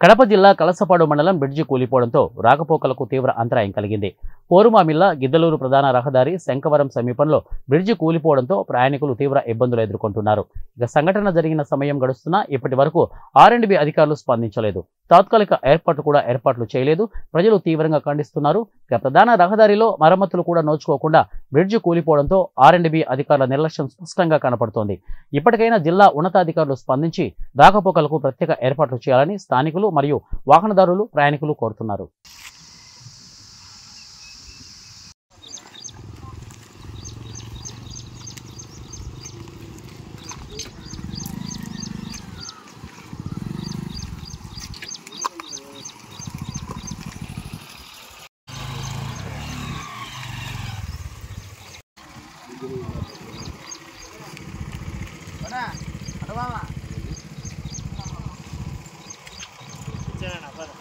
కడప జిల్లా కలసపాడు మండలం బ్రిడ్జి కూలిపోవడంతో రాకపోకలకు తీవ్ర అంతరాయం కలిగింది. పోరుమామిల్ల గిద్దలూరు ప్రధాన రహదారి శంకవరం సమీపంలో బ్రిడ్జి కూలిపోవడంతో ప్రయాణికులు తీవ్ర ఇబ్బందులు ఎదుర్కొంటున్నారు. ఇక సంఘటన జరిగిన సమయం గడుస్తున్నా ఇప్పటి వరకు R&B అధికారులు స్పందించలేదు. తాత్కాలిక ఏర్పాట్లు చేయలేదు. ప్రజలు తీవ్రంగా ఖండిస్తున్నారు. ఇక ప్రధాన రహదారిలో మరమ్మతులు కూడా నోచుకోకుండా బ్రిడ్జి కూలిపోవడంతో R&B అధికారుల నిర్లక్ష్యం స్పష్టంగా కనపడుతోంది. ఇప్పటికైనా జిల్లా ఉన్నతాధికారులు స్పందించి రాకపోకలకు ప్రత్యేక ఏర్పాట్లు చేయాలని స్థానికులు మరియు వాహనదారులు ప్రయాణికులు కోరుతున్నారు. Jangan apa?